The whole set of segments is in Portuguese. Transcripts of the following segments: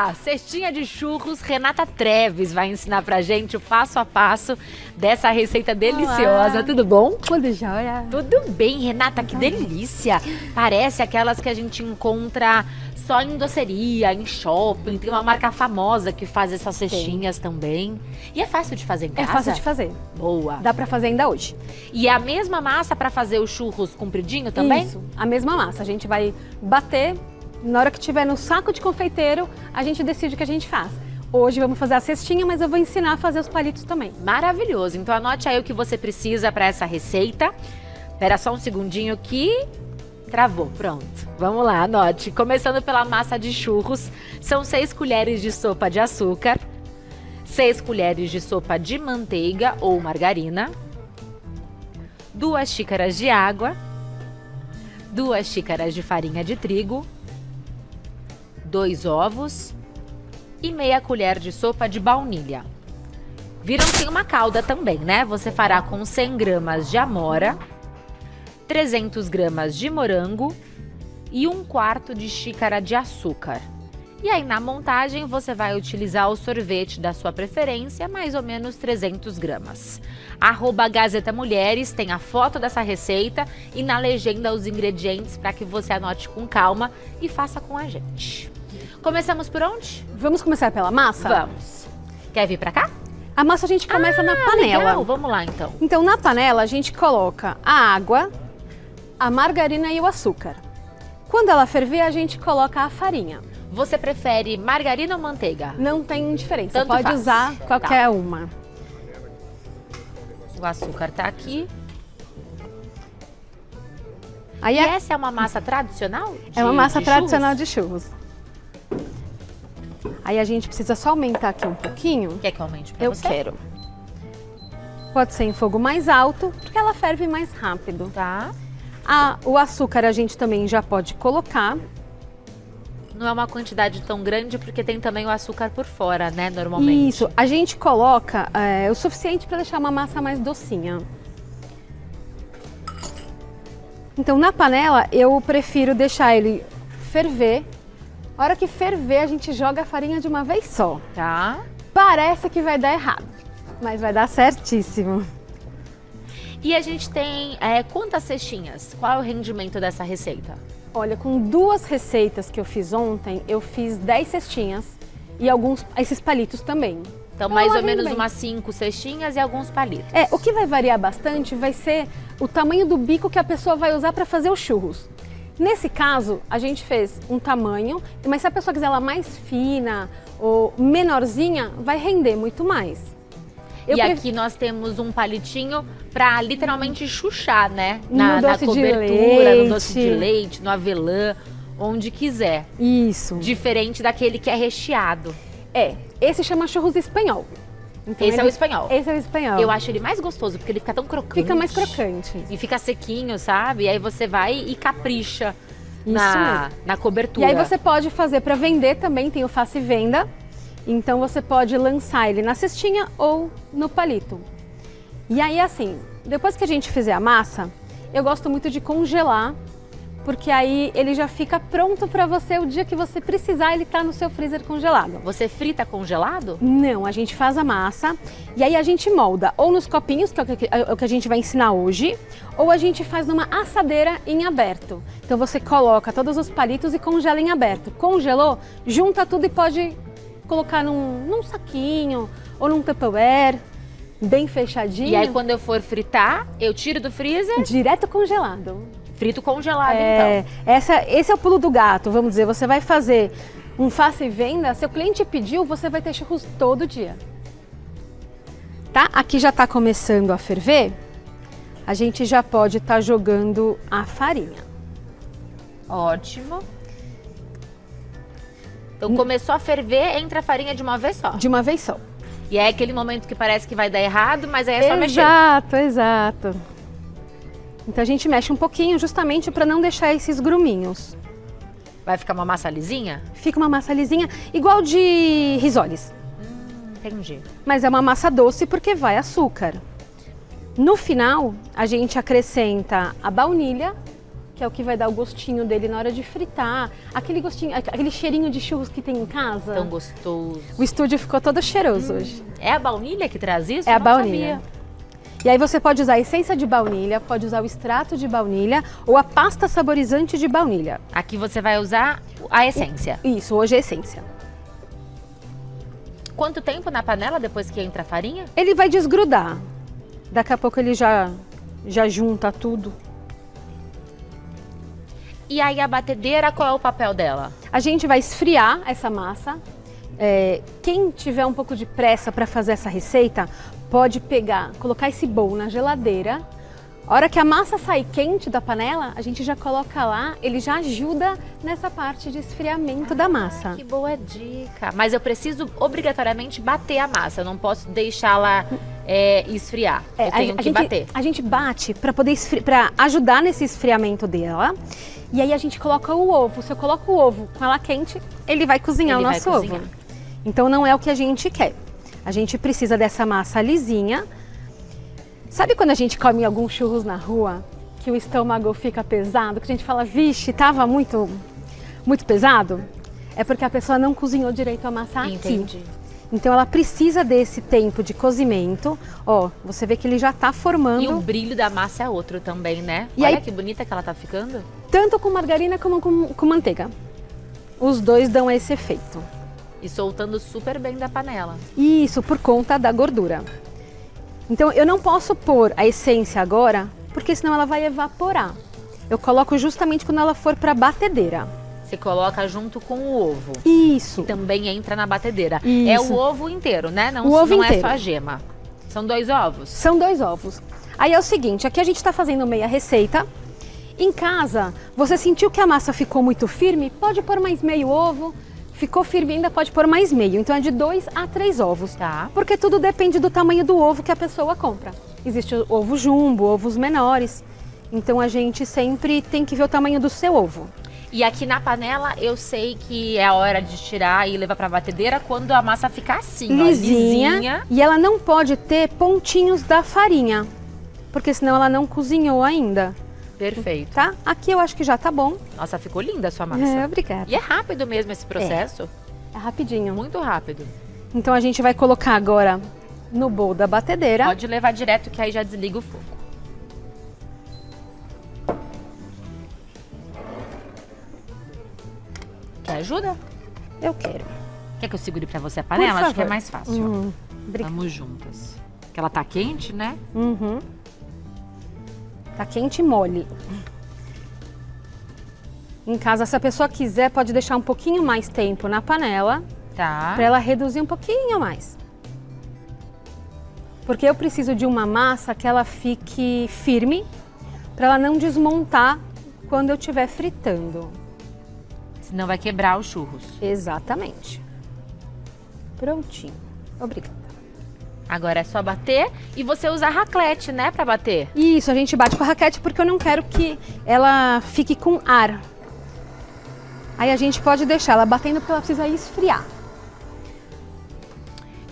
lá! Cestinha de churros, Renata Treves vai ensinar pra gente o passo a passo dessa receita deliciosa. Olá. Tudo bom? Tudo jóia? Tudo bem, Renata, que delícia! Parece aquelas que a gente encontra só em doceria, em shopping. Tem uma marca famosa que faz essas cestinhas também. E é fácil de fazer em casa? É fácil de fazer. Boa! Dá pra fazer ainda hoje. E é a mesma massa pra fazer os churros compridinho também? Isso, a mesma massa. A gente vai bater, na hora que tiver no saco de confeiteiro, a gente decide o que a gente faz. Hoje vamos fazer a cestinha, mas eu vou ensinar a fazer os palitos também. Maravilhoso! Então anote aí o que você precisa para essa receita. Espera só um segundinho que travou. Pronto. Vamos lá, anote. Começando pela massa de churros, são 6 colheres de sopa de açúcar, 6 colheres de sopa de manteiga ou margarina, 2 xícaras de água, 2 xícaras de farinha de trigo, 2 ovos e meia colher de sopa de baunilha. Viram que tem uma calda também, né? Você fará com 100 gramas de amora, 300 gramas de morango e 1/4 de xícara de açúcar. E aí na montagem você vai utilizar o sorvete da sua preferência, mais ou menos 300 gramas. @Gazeta Mulheres tem a foto dessa receita e na legenda os ingredientes para que você anote com calma e faça com a gente. Começamos por onde? Vamos começar pela massa? Vamos. Quer vir pra cá? A massa a gente começa na panela. Legal. Vamos lá então. Então na panela a gente coloca a água, a margarina e o açúcar. Quando ela ferver, a gente coloca a farinha. Você prefere margarina ou manteiga? Não tem diferença, Tanto pode faz. usar qualquer uma. O açúcar tá aqui. Aí E essa é uma massa tradicional? é uma massa de tradicional churros? de churros. Aí a gente precisa só aumentar aqui um pouquinho. Quer que eu aumente pra Eu você? quero. Pode ser em fogo mais alto, porque ela ferve mais rápido. Tá. O açúcar a gente também já pode colocar. Não é uma quantidade tão grande porque tem também o açúcar por fora, né, normalmente. Isso, a gente coloca o suficiente para deixar uma massa mais docinha. Então na panela eu prefiro deixar ele ferver. A hora que ferver a gente joga a farinha de uma vez só. Tá. Parece que vai dar errado, mas vai dar certíssimo. E a gente tem quantas cestinhas? Qual é o rendimento dessa receita? Olha, com 2 receitas que eu fiz ontem, eu fiz 10 cestinhas e esses palitos também. Então mais ou rende menos bem. umas 5 cestinhas e alguns palitos. O que vai variar bastante vai ser o tamanho do bico que a pessoa vai usar para fazer os churros. Nesse caso, a gente fez um tamanho, mas se a pessoa quiser ela mais fina ou menorzinha, vai render muito mais. Aqui nós temos um palitinho para literalmente chuchar, né? No Na doce de cobertura, no leite. doce de leite, no avelã, onde quiser. Isso. Diferente daquele que é recheado. Esse chama churros espanhol. Então Esse é o espanhol. Esse é o espanhol. Eu acho ele mais gostoso, porque ele fica tão crocante. Fica mais crocante. E fica sequinho, sabe? E aí você vai e capricha Isso na cobertura. E aí você pode fazer para vender também, tem o faça e venda. Então você pode lançar ele na cestinha ou no palito. E aí assim, depois que a gente fizer a massa, eu gosto muito de congelar, porque aí ele já fica pronto para você o dia que você precisar, ele tá no seu freezer congelado. Você frita congelado? Não, a gente faz a massa e aí a gente molda ou nos copinhos, que é o que a gente vai ensinar hoje, ou a gente faz numa assadeira em aberto. Então você coloca todos os palitos e congela em aberto. Congelou, junta tudo e pode colocar num saquinho ou num Tupperware, bem fechadinho. E aí quando eu for fritar, eu tiro do freezer? Direto congelado. Frito congelado, então. Esse é o pulo do gato, vamos dizer. Você vai fazer um faça e venda, seu cliente pediu, você vai ter churros todo dia. Tá? Aqui já está começando a ferver. A gente já pode estar jogando a farinha. Ótimo. Então começou a ferver, entra a farinha de uma vez só. De uma vez só. E é aquele momento que parece que vai dar errado, mas aí é só mexer. Exato. Então a gente mexe um pouquinho justamente para não deixar esses gruminhos. Vai ficar uma massa lisinha? Fica uma massa lisinha, igual de risoles. Entendi. Mas é uma massa doce porque vai açúcar. No final, a gente acrescenta a baunilha, que é o que vai dar o gostinho dele na hora de fritar. Aquele gostinho, aquele cheirinho de churros que tem em casa. Tão gostoso. O estúdio ficou todo cheiroso hoje. É a baunilha que traz isso? É a Não baunilha. sabia. E aí você pode usar a essência de baunilha, pode usar o extrato de baunilha ou a pasta saborizante de baunilha. Aqui você vai usar a essência. Isso, hoje é essência. Quanto tempo na panela depois que entra a farinha? Ele vai desgrudar. Daqui a pouco ele já junta tudo. E aí a batedeira, qual é o papel dela? A gente vai esfriar essa massa. Quem tiver um pouco de pressa para fazer essa receita, pode pegar, colocar esse bowl na geladeira. A hora que a massa sair quente da panela, a gente já coloca lá, ele já ajuda nessa parte de esfriamento da massa. Que boa dica. Mas eu preciso obrigatoriamente bater a massa, eu não posso deixá-la esfriar. Eu tenho que bater. A gente bate para poder para ajudar nesse esfriamento dela. E aí a gente coloca o ovo. Se eu coloco o ovo com ela quente, ele vai cozinhar o nosso ovo. Então não é o que a gente quer. A gente precisa dessa massa lisinha. Sabe quando a gente come alguns churros na rua, que o estômago fica pesado, que a gente fala, vixe, tava muito pesado? É porque a pessoa não cozinhou direito a massa Entendi. aqui. Então ela precisa desse tempo de cozimento. Ó, você vê que ele já tá formando. E o brilho da massa é outro também, né? E Olha aí, que bonita que ela tá ficando. tanto com margarina como com manteiga. Os dois dão esse efeito. E soltando super bem da panela. Isso, por conta da gordura. Então eu não posso pôr a essência agora, porque senão ela vai evaporar. Eu coloco justamente quando ela for para a batedeira. Você coloca junto com o ovo. Isso. Que também entra na batedeira. Isso. É o ovo inteiro, né? Não, O ovo não inteiro. é só a gema. São 2 ovos. São 2 ovos. Aí é o seguinte, aqui a gente está fazendo meia receita. Em casa, você sentiu que a massa ficou muito firme? Pode pôr mais meio ovo. Ficou firme ainda, pode pôr mais meio. Então é de 2 a 3 ovos. Tá. Porque tudo depende do tamanho do ovo que a pessoa compra. Existe o ovo jumbo, ovos menores. Então a gente sempre tem que ver o tamanho do seu ovo. E aqui na panela eu sei que é a hora de tirar e levar pra batedeira quando a massa ficar assim, ó, lisinha. E ela não pode ter pontinhos da farinha, porque senão ela não cozinhou ainda, Perfeito. tá? Aqui eu acho que já tá bom. Nossa, ficou linda a sua massa. Obrigada. E é rápido mesmo esse processo. É rapidinho. Muito rápido. Então a gente vai colocar agora no bowl da batedeira. Pode levar direto que aí já desliga o fogo. Quer ajuda? Eu quero. Quer que eu segure pra você a panela? Por Acho que é favor. mais fácil. Obrigada. Vamos juntas. Porque ela tá quente, né? Uhum. Tá quente e mole. Em casa, se a pessoa quiser, pode deixar um pouquinho mais tempo na panela, Tá. para ela reduzir um pouquinho mais. Porque eu preciso de uma massa que ela fique firme, para ela não desmontar quando eu estiver fritando. Senão vai quebrar os churros. Exatamente. Prontinho. Obrigada. Agora é só bater e você usa raclette, né, pra bater. Isso, a gente bate com a raquete porque eu não quero que ela fique com ar. Aí a gente pode deixar ela batendo porque ela precisa esfriar.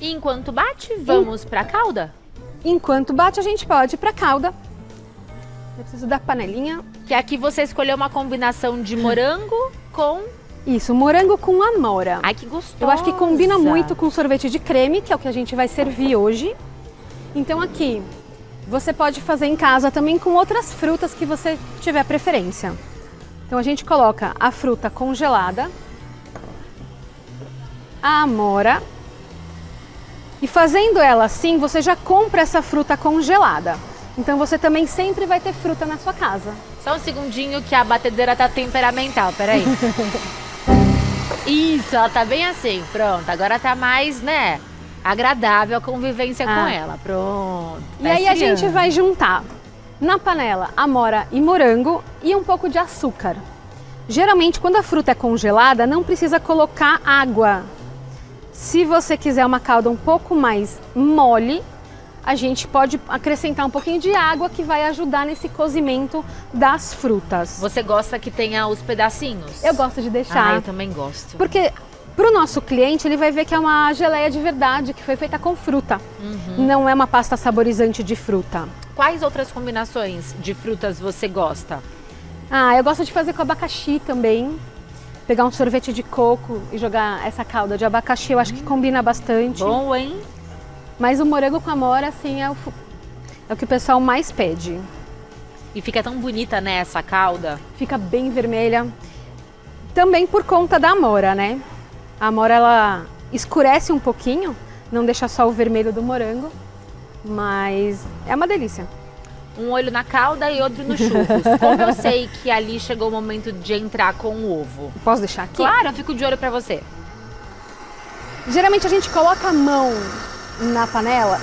E enquanto bate, vamos pra calda? Enquanto bate, a gente pode ir pra calda. Eu preciso da panelinha. Que aqui você escolheu uma combinação de morango com... Isso, morango com amora. Ai, que gostoso. Eu acho que combina muito com sorvete de creme, que é o que a gente vai servir hoje. Então aqui, você pode fazer em casa também com outras frutas que você tiver preferência. Então a gente coloca a fruta congelada, a amora, e fazendo ela assim, você já compra essa fruta congelada. Então você também sempre vai ter fruta na sua casa. Só um segundinho que a batedeira tá temperamental, peraí. Isso, ela tá bem assim, pronto. Agora tá mais, né, agradável a convivência com ela. Pronto. E aí a gente vai juntar na panela amora e morango e um pouco de açúcar. Geralmente, quando a fruta é congelada, não precisa colocar água. Se você quiser uma calda um pouco mais mole, a gente pode acrescentar um pouquinho de água que vai ajudar nesse cozimento das frutas. Você gosta que tenha os pedacinhos? Eu gosto de deixar. Ah, eu também gosto. Porque para o nosso cliente, ele vai ver que é uma geleia de verdade, que foi feita com fruta. Não é uma pasta saborizante de fruta. Quais outras combinações de frutas você gosta? Ah, eu gosto de fazer com abacaxi também. Pegar um sorvete de coco e jogar essa calda de abacaxi, eu acho que combina bastante. Bom, hein? Mas o morango com amora, assim, é o que o pessoal mais pede. E fica tão bonita, né, essa calda. Fica bem vermelha. Também por conta da amora, né? A amora, ela escurece um pouquinho, não deixa só o vermelho do morango, mas é uma delícia. Um olho na calda e outro no churros. Como eu sei que ali chegou o momento de entrar com o ovo? Posso deixar aqui? Claro, eu fico de olho pra você. Geralmente a gente coloca a mão na panela,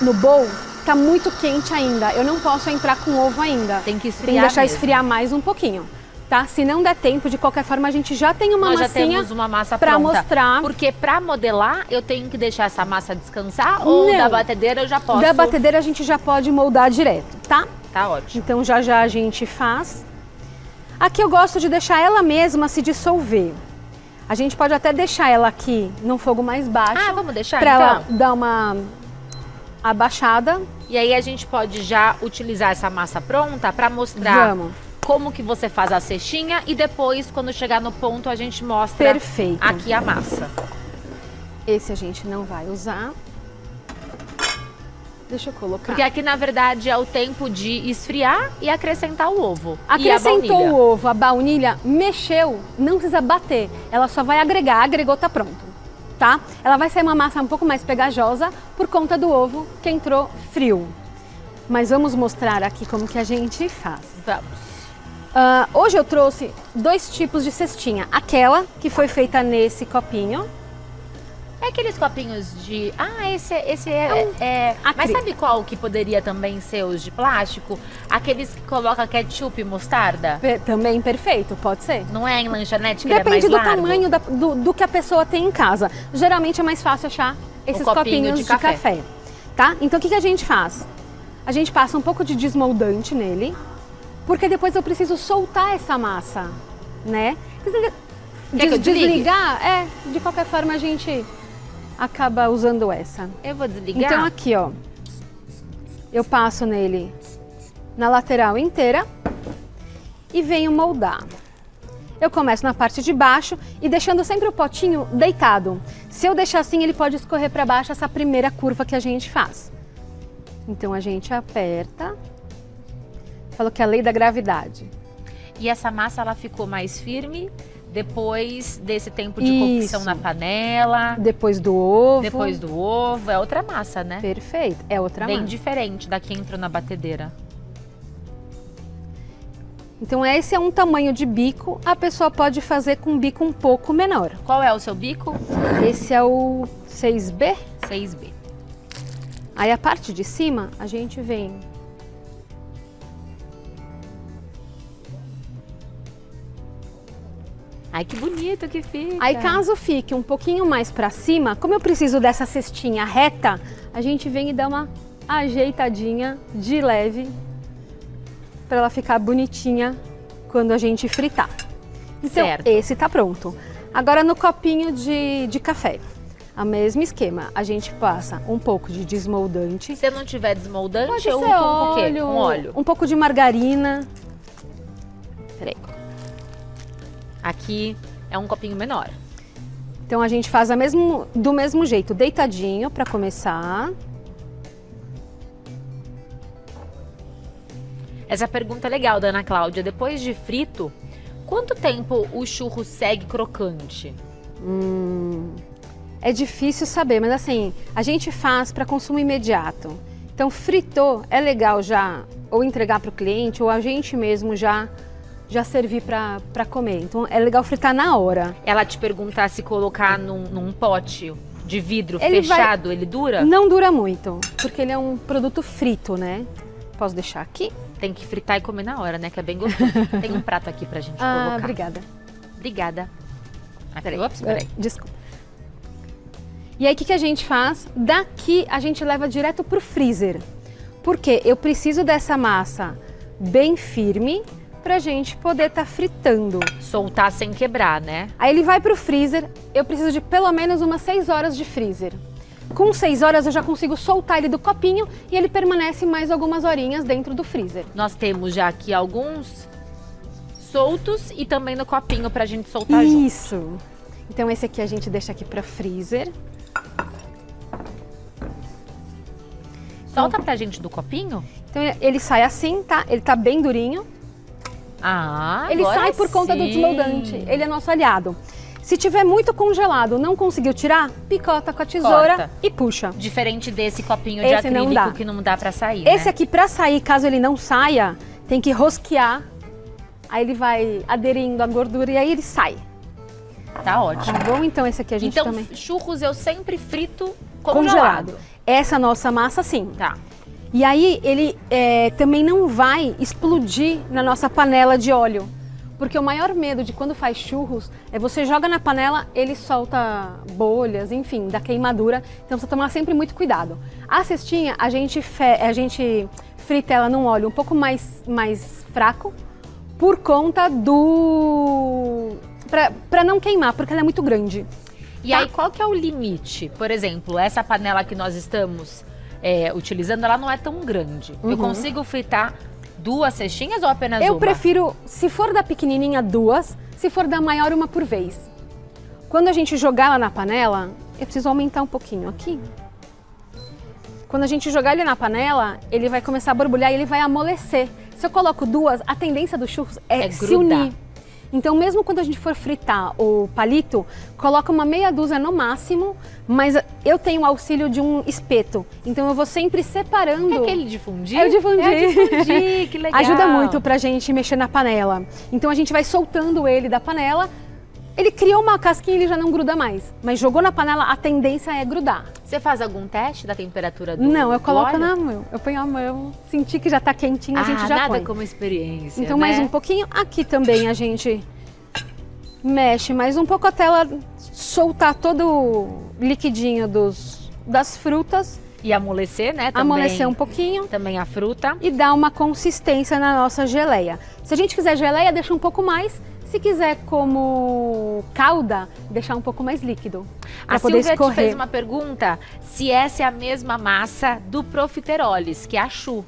no bowl, tá muito quente ainda. Eu não posso entrar com o ovo ainda. Tem que esfriar Tem que deixar mesmo. esfriar mais um pouquinho, tá? Se não der tempo, de qualquer forma, a gente já tem uma Nós já massinha temos uma massa pra pronta. mostrar. Porque pra modelar, eu tenho que deixar essa massa descansar ou Não. da batedeira eu já posso? Da batedeira a gente já pode moldar direto, tá? Tá ótimo. Então já já a gente faz. Aqui eu gosto de deixar ela mesma se dissolver. A gente pode até deixar ela aqui no fogo mais baixo. Ah, vamos deixar pra então? ela dar uma abaixada. E aí a gente pode já utilizar essa massa pronta pra mostrar Vamos. como que você faz a cestinha e depois, quando chegar no ponto, a gente mostra Perfeito. aqui a massa. Esse a gente não vai usar. Deixa eu colocar. Porque aqui, na verdade, é o tempo de esfriar e acrescentar o ovo. Acrescentou e a baunilha. o ovo, a baunilha, mexeu, não precisa bater. Ela só vai agregar, agregou, tá pronto, tá? Ela vai sair uma massa um pouco mais pegajosa por conta do ovo que entrou frio. Mas vamos mostrar aqui como que a gente faz. Vamos. Hoje eu trouxe 2 tipos de cestinha. Aquela que foi feita nesse copinho. É aqueles copinhos de... Ah, esse é... Mas acrílico. sabe qual que poderia também ser os de plástico? Aqueles que colocam ketchup e mostarda? Também perfeito, pode ser. Não é em lanchonete que ele é mais Depende do largo? tamanho do que a pessoa tem em casa. Geralmente é mais fácil achar esses copinho copinhos de de café. café, tá? Então o que a gente faz? A gente passa um pouco de desmoldante nele, porque depois eu preciso soltar essa massa, né? Quer que eu desligue? Desligar, de qualquer forma a gente acaba usando essa. Eu vou desligar. Então aqui, ó, eu passo nele na lateral inteira e venho moldar. Eu começo na parte de baixo e deixando sempre o potinho deitado. Se eu deixar assim, ele pode escorrer para baixo essa primeira curva que a gente faz. Então a gente aperta. Falou que é a lei da gravidade. E essa massa, ela ficou mais firme depois desse tempo de Isso. cocção na panela, Depois do ovo. depois do ovo. É outra massa, né? Perfeito. É outra Bem massa. diferente da que entrou na batedeira. Então esse é um tamanho de bico. A pessoa pode fazer com um bico um pouco menor. Qual é o seu bico? Esse é o 6B. 6B. Aí a parte de cima, a gente vem... Ai, que bonito que fica. Aí caso fique um pouquinho mais pra cima, como eu preciso dessa cestinha reta, a gente vem e dá uma ajeitadinha de leve para ela ficar bonitinha quando a gente fritar. Então Certo. esse tá pronto. Agora no copinho de café, o mesmo esquema. A gente passa um pouco de desmoldante. Se não tiver desmoldante, Pode eu ser uso com o quê? óleo, Com óleo. um pouco de margarina. Peraí. Aqui é um copinho menor. Então a gente faz do mesmo jeito, deitadinho para começar. Essa pergunta é legal da Ana Cláudia. Depois de frito, quanto tempo o churro segue crocante? É difícil saber, mas assim, a gente faz para consumo imediato. Então fritou, é legal já ou entregar para o cliente ou a gente mesmo já servir para comer. Então é legal fritar na hora. Ela te perguntar se colocar num pote de vidro Ele fechado, ele dura? Não dura muito, porque ele é um produto frito, né? Posso deixar aqui? Tem que fritar e comer na hora, né? Que é bem gostoso. Tem um prato aqui pra gente colocar. Obrigada. Obrigada. Ah, peraí. Ops, peraí. Desculpa. E aí o que a gente faz? Daqui a gente leva direto pro freezer. Porque eu preciso dessa massa bem firme pra gente poder estar fritando. Soltar sem quebrar, né? Aí ele vai pro freezer, eu preciso de pelo menos umas 6 horas de freezer. Com 6 horas eu já consigo soltar ele do copinho e ele permanece mais algumas horinhas dentro do freezer. Nós temos já aqui alguns soltos e também no copinho pra gente soltar junto. Isso. Então esse aqui a gente deixa aqui para freezer. Solta pra gente do copinho? Então ele sai assim, tá? Ele tá bem durinho. Ah, Ele agora sai por conta do sim. desmoldante. Ele é nosso aliado. Se tiver muito congelado, não conseguiu tirar, picota com a tesoura Corta. e puxa. Diferente desse copinho de Esse não acrílico dá. que não dá pra sair, Esse né? aqui, pra sair, caso ele não saia, tem que rosquear. Aí ele vai aderindo à gordura e aí ele sai. Tá ótimo. Tá bom? Então esse aqui a gente Então, também... churros eu sempre frito congelado. Essa nossa massa, sim. Tá. E aí ele também não vai explodir na nossa panela de óleo. Porque o maior medo de quando faz churros é você joga na panela, ele solta bolhas, enfim, da queimadura. Então precisa tomar sempre muito cuidado. A cestinha, a gente frita ela num óleo um pouco mais fraco por conta do... Pra não queimar, porque ela é muito grande. E aí, qual que é o limite? Por exemplo, essa panela que nós estamos utilizando, ela não é tão grande. Eu consigo fritar 2 cestinhas ou apenas uma? Eu prefiro, se for da pequenininha, 2, se for da maior, 1 por vez. Quando a gente jogar ela na panela, eu preciso aumentar um pouquinho aqui. Quando a gente jogar ele na panela, ele vai começar a borbulhar e ele vai amolecer. Se eu coloco 2, a tendência dos churros é se grudar. unir. Então, mesmo quando a gente for fritar o palito, coloca uma meia dúzia no máximo, mas eu tenho o auxílio de um espeto. Então, eu vou sempre separando. É aquele de fundir? É o de fundir. É o de fundir, que legal. Ajuda muito pra gente mexer na panela. Então, a gente vai soltando ele da panela. Ele criou uma casquinha e ele já não gruda mais. Mas jogou na panela, a tendência é grudar. Você faz algum teste da temperatura do Não, eu coloco óleo? na mão. Eu ponho a mão, senti que já tá quentinho, a gente já nada põe. como experiência, Então, né? mais um pouquinho. Aqui também a gente mexe mais um pouco até ela soltar todo o liquidinho das frutas. E amolecer, né? Também, Amolecer um pouquinho. também a fruta. E dar uma consistência na nossa geleia. Se a gente quiser geleia, deixa um pouco mais. Se quiser como calda, deixar um pouco mais líquido. A Pra poder Silvia te escorrer. fez uma pergunta se essa é a mesma massa do profiteroles, que é a chu.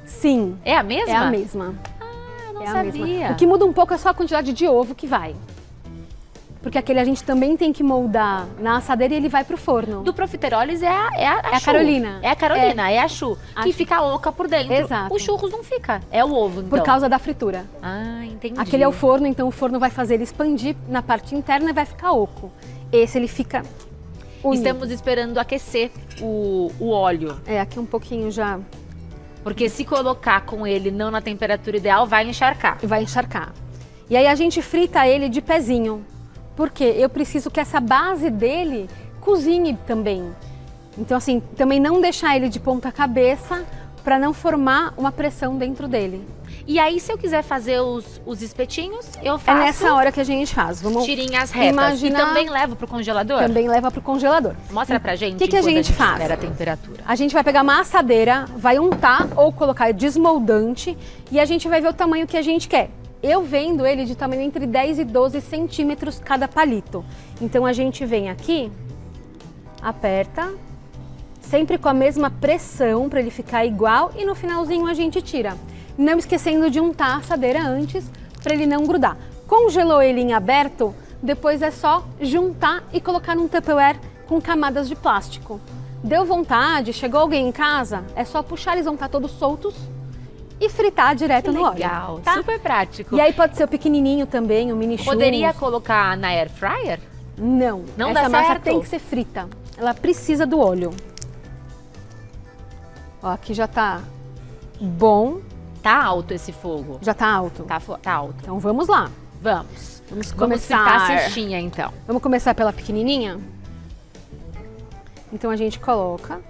Sim, É a mesma? é a mesma. Eu não É a sabia. mesma. O que muda um pouco é só a quantidade de ovo que vai. Porque aquele a gente também tem que moldar na assadeira e ele vai pro forno. Do profiteroles é a a chu. Carolina. É a Carolina, é a chu. A Que chu. fica oca por dentro. Exato. O churros não fica. É o ovo, então. Por causa da fritura. Ah, entendi. Aquele é o forno, então o forno vai fazer ele expandir na parte interna e vai ficar oco. Esse ele fica unido. Estamos esperando aquecer o óleo. Aqui um pouquinho já Porque se colocar com ele não na temperatura ideal, vai encharcar. vai encharcar. E aí a gente frita ele de pezinho. Porque eu preciso que essa base dele cozinhe também. Então assim, também não deixar ele de ponta cabeça para não formar uma pressão dentro dele. E aí, se eu quiser fazer os espetinhos, eu faço É nessa hora que a gente faz. Vamos tirinhas retas. imaginar- E também levo pro congelador? também leva pro congelador. Mostra pra gente que a enquanto gente faz? espera a temperatura. A gente vai pegar uma assadeira, vai untar ou colocar desmoldante e a gente vai ver o tamanho que a gente quer. Eu vendo ele de tamanho entre 10 e 12 centímetros cada palito. Então a gente vem aqui, aperta, sempre com a mesma pressão para ele ficar igual e no finalzinho a gente tira. Não esquecendo de untar a assadeira antes para ele não grudar. Congelou ele em aberto, depois é só juntar e colocar num Tupperware com camadas de plástico. Deu vontade, chegou alguém em casa, é só puxar, eles vão estar todos soltos e fritar direto no óleo. Legal, tá? super prático. E aí pode ser o pequenininho também, o mini churros. Poderia colocar na air fryer? Não, Não essa dá massa certo? tem que ser frita. Ela precisa do óleo. Ó, aqui já tá bom, Tá alto esse fogo. já tá alto. Tá alto. Então vamos lá. Vamos. Vamos Vamos começar. fritar a cestinha, então. Vamos começar pela pequenininha? Então a gente coloca.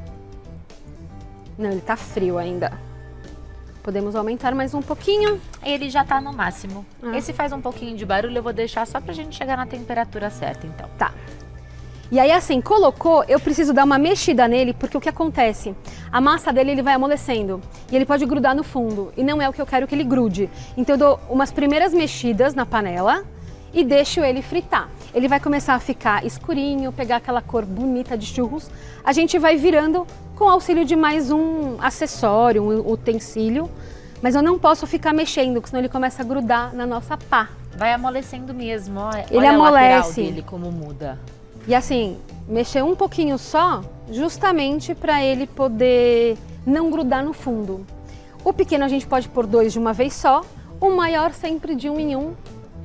Não, ele tá frio ainda. Podemos aumentar mais um pouquinho. Ele já tá no máximo. Ah. Esse faz um pouquinho de barulho, eu vou deixar só pra gente chegar na temperatura certa, então. Tá. E aí assim, colocou, eu preciso dar uma mexida nele, porque o que acontece? A massa dele ele vai amolecendo e ele pode grudar no fundo e não é o que eu quero que ele grude. Então eu dou umas primeiras mexidas na panela e deixo ele fritar. Ele vai começar a ficar escurinho, pegar aquela cor bonita de churros. A gente vai virando com auxílio de mais um acessório, um utensílio, Mas eu não posso ficar mexendo, porque senão ele começa a grudar na nossa pá. Vai amolecendo mesmo, ó. Ele Olha amolece. a lateral dele como muda. E assim, mexer um pouquinho só, justamente para ele poder não grudar no fundo. O pequeno a gente pode pôr 2 de uma vez só, o maior sempre de 1 em 1,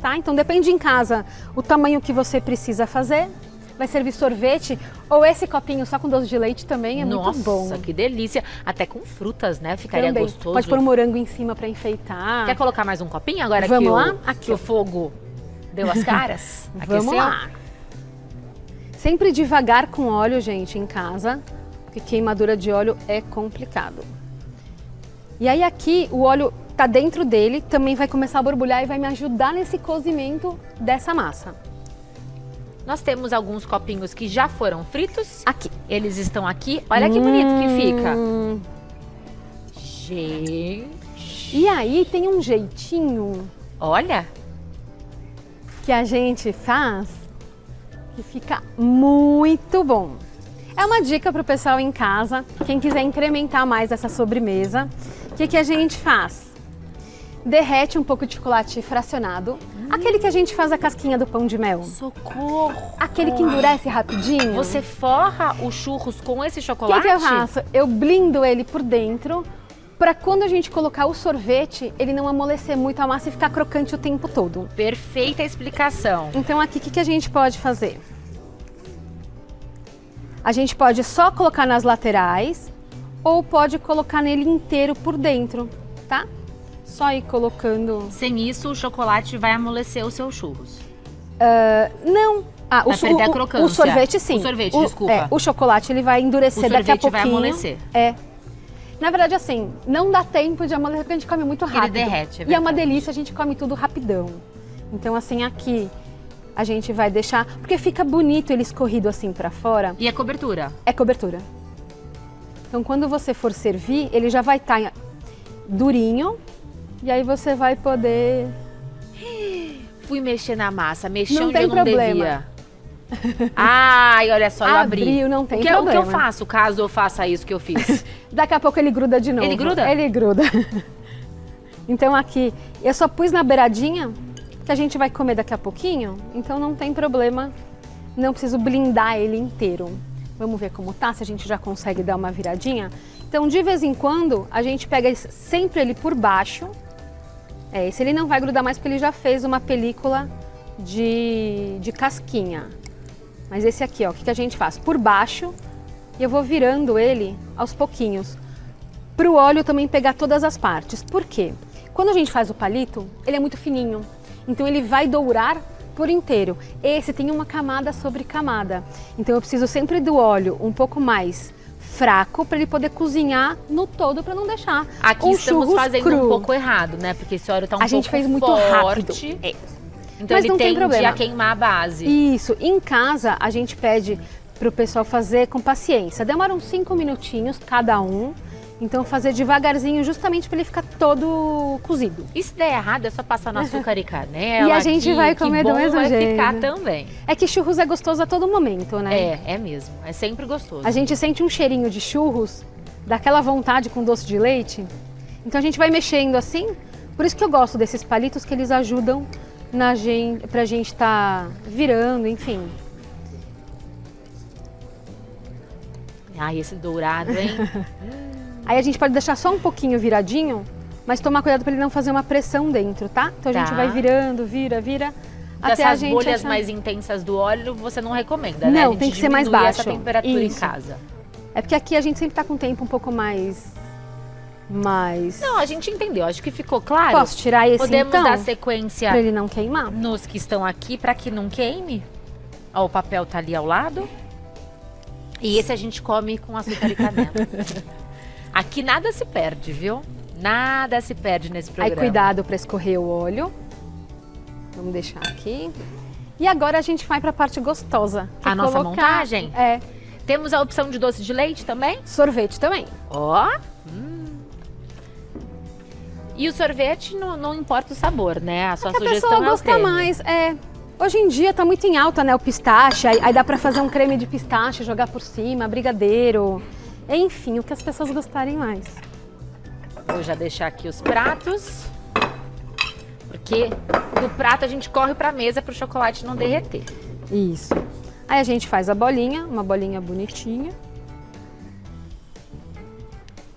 tá? Então depende em casa o tamanho que você precisa fazer. Vai servir sorvete ou esse copinho só com doce de leite também é muito bom. Nossa, que delícia. Até com frutas, né? Ficaria Também. gostoso. Pode pôr um morango em cima para enfeitar. Quer colocar mais um copinho agora Vamos que, lá? o, Aqui, que ó. o fogo deu as caras? Vamos Aqueceu? lá. Sempre devagar com óleo, gente, em casa, porque queimadura de óleo é complicado. E aí aqui o óleo tá dentro dele, também vai começar a borbulhar e vai me ajudar nesse cozimento dessa massa. Nós temos alguns copinhos que já foram fritos. Aqui. Eles estão aqui. Olha que bonito que fica. Hum. Gente. E aí tem um jeitinho Olha. que a gente faz que fica muito bom. É uma dica para o pessoal em casa, quem quiser incrementar mais essa sobremesa. O que a gente faz? Derrete um pouco de chocolate fracionado, aquele que a gente faz a casquinha do pão de mel. Socorro. Aquele que endurece rapidinho. Você forra os churros com esse O chocolate? que eu faço? Eu blindo ele por dentro, para quando a gente colocar o sorvete, ele não amolecer muito a massa e ficar crocante o tempo todo. Perfeita explicação. Então aqui, o que a gente pode fazer? A gente pode só colocar nas laterais ou pode colocar nele inteiro por dentro, tá? Só ir colocando... Sem isso, o chocolate vai amolecer os seus churros. Não. Ah, Vai perder a crocância. o sorvete sim. O sorvete, desculpa. O chocolate ele vai endurecer O daqui a sorvete vai pouquinho. amolecer. É. Na verdade, assim, não dá tempo de amolecer porque a gente come muito Ele rápido. derrete, é E é uma verdade. delícia, a gente come tudo rapidão. Então, assim, aqui a gente vai deixar... Porque fica bonito ele escorrido assim pra fora. E a cobertura? É cobertura. Então, quando você for servir, ele já vai estar durinho. E aí você vai poder... Fui mexer na massa, mexi Não onde tem eu não problema. devia. Ai, olha só, eu abri. Abriu, não tem o que eu problema. faço caso eu faça isso que eu fiz? Daqui a pouco ele gruda de novo. Ele gruda? Ele gruda. Então aqui, eu só pus na beiradinha, que a gente vai comer daqui a pouquinho, então não tem problema, não preciso blindar ele inteiro. Vamos ver como tá, se a gente já consegue dar uma viradinha. Então, de vez em quando, a gente pega sempre ele por baixo. Esse ele não vai grudar mais porque ele já fez uma película de casquinha. Mas esse aqui, ó, o que a gente faz? Por baixo, e eu vou virando ele aos pouquinhos. Para o óleo também pegar todas as partes. Por quê? Quando a gente faz o palito, ele é muito fininho. Então ele vai dourar por inteiro. Esse tem uma camada sobre camada. Então eu preciso sempre do óleo um pouco mais fraco para ele poder cozinhar no todo para não deixar Aqui o estamos churros fazendo cru. um pouco errado, né? Porque esse óleo tá um A gente pouco fez muito forte. rápido. Então Mas ele não tem tende problema. a queimar a base. Isso, em casa a gente pede para o pessoal fazer com paciência. Demora uns 5 minutinhos cada um. Então fazer devagarzinho justamente para ele ficar todo cozido. E se der errado, é só passar no açúcar e canela. E a gente que- vai que comer do bom mesmo vai jeito. ficar também. É que churros é gostoso a todo momento, né? É mesmo. É sempre gostoso. A gente sente um cheirinho de churros, daquela vontade com doce de leite. Então a gente vai mexendo assim. Por isso que eu gosto desses palitos que eles ajudam pra gente estar virando, enfim. Ai, esse dourado, hein? Aí a gente pode deixar só um pouquinho viradinho, mas tomar cuidado para ele não fazer uma pressão dentro, tá? Então a gente Tá. vai virando, vira, até a Dessas gente bolhas achar... mais intensas do óleo, você não recomenda, né? Não, A gente tem que ser mais diminui baixo. essa temperatura Isso. em casa. É porque aqui a gente sempre tá com o tempo um pouco mais... Não, a gente entendeu. Acho que ficou claro. Posso tirar esse Podemos então? dar sequência Pra ele não queimar? nos que estão aqui para que não queime. Ó, o papel tá ali ao lado. E esse a gente come com açúcar e canela. Aqui nada se perde, viu? Nada se perde nesse programa. Aí cuidado para escorrer o óleo. Vamos deixar aqui. E agora a gente vai para a parte gostosa. que A é nossa colocar- montagem? É. Temos a opção de doce de leite também? Sorvete também. Ó. E o sorvete não importa o sabor, né? A sua Que a sugestão pessoa é o gosta creme. mais. Hoje em dia tá muito em alta, né? O pistache. Aí dá para fazer um creme de pistache, jogar por cima, brigadeiro. Enfim, o que as pessoas gostarem mais. Vou já deixar aqui os pratos. Porque do prato a gente corre pra mesa pro chocolate não derreter. Isso. Aí a gente faz a bolinha, uma bolinha bonitinha.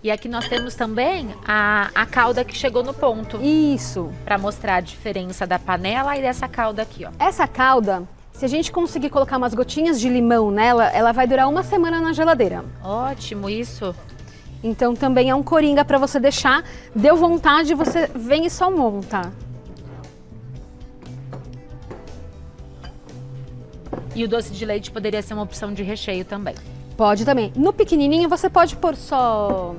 E aqui nós temos também a calda que chegou no ponto. Isso. Pra mostrar a diferença da panela e dessa calda aqui, ó. Essa calda, se a gente conseguir colocar umas gotinhas de limão nela, ela vai durar 1 semana na geladeira. Ótimo isso. Então também é um coringa para você deixar. Deu vontade, você vem e só monta. E o doce de leite poderia ser uma opção de recheio também. Pode também. No pequenininho você pode pôr só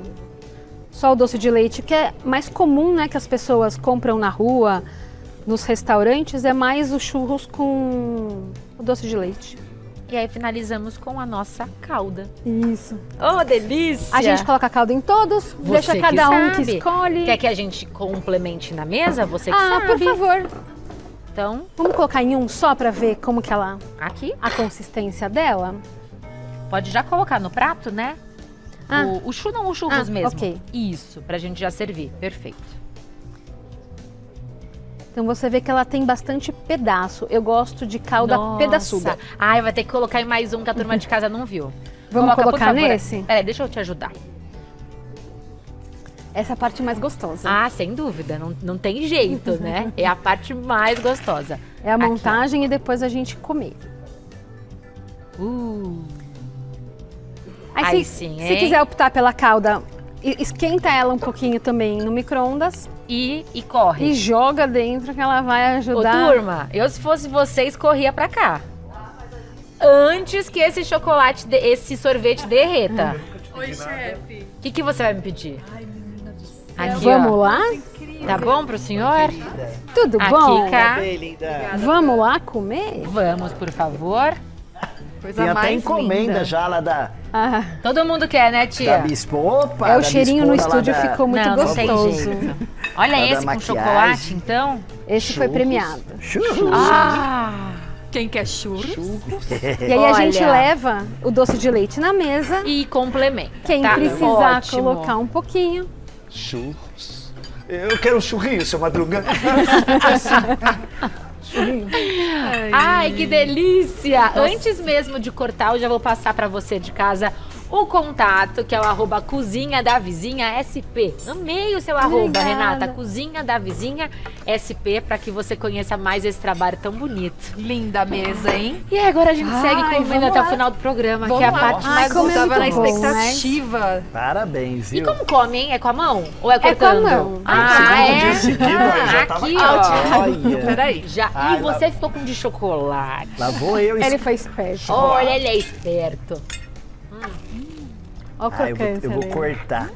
o doce de leite, que é mais comum, né, que as pessoas compram na rua, nos restaurantes, é mais os churros com o doce de leite. E aí finalizamos com a nossa calda. Isso. Oh, delícia! A gente coloca a calda em todos, Você deixa cada um que sabe. escolhe. Quer que a gente complemente na mesa? Você que Ah, sabe. por favor. Então, Vamos colocar em um só para ver como que ela, aqui. a consistência dela? Pode já colocar no prato, né? Ah. O churros mesmo. ok. Isso, pra gente já servir. Perfeito. Então você vê que ela tem bastante pedaço. Eu gosto de calda pedaçuda. Ai, vai ter que colocar em mais um que a turma de casa não viu. Vamos Coloca, por colocar favor. nesse? Peraí, deixa eu te ajudar. Essa é a parte mais gostosa. Ah, sem dúvida. Não tem jeito, né? É a parte mais gostosa. É a Aqui, ó. montagem e depois a gente comer. Aí, Aí se, sim, se hein? quiser optar pela calda, esquenta ela um pouquinho também no micro-ondas E corre. e joga dentro que ela vai Ô, ajudar. turma, eu se fosse vocês, corria pra cá. Antes que esse chocolate, esse sorvete derreta. Oi, chefe. O que você vai me pedir? Ai, menina do céu. Aqui, Vamos ó. lá? Tá bom pro senhor? Tudo Aqui, bom? cá. Bem, linda. Vamos lá comer? Vamos, por favor. Coisa Tem até mais encomenda linda. já lá da Ah, Todo mundo quer, né, minha tia? Opa, é o da cheirinho no minha esposa lá estúdio, da- ficou muito Não tem gostoso. jeito. Olha Da esse com maquiagem. chocolate, então. Esse foi Churros. premiado. Churros. Ah! Quem quer churros? E aí a gente Olha. leva o doce de leite na mesa. E complementa. Quem tá? precisar Ótimo. colocar um pouquinho. Churros. Eu quero um churrinho, seu Madruga. Ai, que delícia! Antes mesmo de cortar, eu já vou passar para você de casa o contato, que é o @cozinha da vizinha SP. Amei o seu arroba, Obrigada. Renata. Cozinha da vizinha SP, para que você conheça mais esse trabalho tão bonito. Linda a mesa, hein? E agora a gente Ai, segue comendo vamos até lá. o final do programa, Vamos que é a lá. parte Ai, mais como é gostosa. Tava na muito bom, expectativa. Parabéns, E viu? como come, hein? É com a mão? Ou é É com a cortando? mão. Ah, Segundo dia é? seguido, ó, já tava Aqui, aqui. ó. Olha. Peraí. Já. Ai, E você ficou com de chocolate. Lá vou eu Ele foi esperto. Olha, ele é esperto. Olha o Ah, eu crocância vou dele. cortar.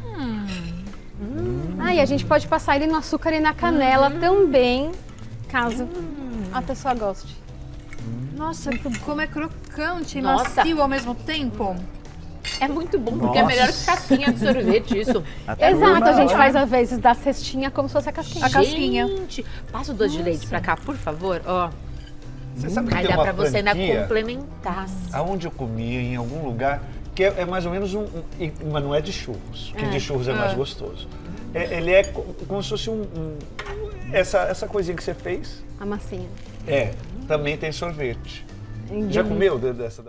Ah, e a gente pode passar ele no açúcar e na canela também, caso a pessoa goste. Nossa, como é crocante e Nossa. macio ao mesmo tempo. É muito bom, porque é Nossa. melhor que casquinha de sorvete, isso. Exato, a gente olha. faz às vezes da cestinha como se fosse a casquinha. A casquinha. Gente, passa o doce de leite pra cá, por favor. Ó, Você sabe que aí tem dá uma pra você ainda franquia, complementar. aonde eu comia, em algum lugar, que é mais ou menos mas não é de churros, porque de churros é mais gostoso. Ele é como se fosse essa coisinha que você fez, A massinha. também tem sorvete. Entendi. Já comeu dessa?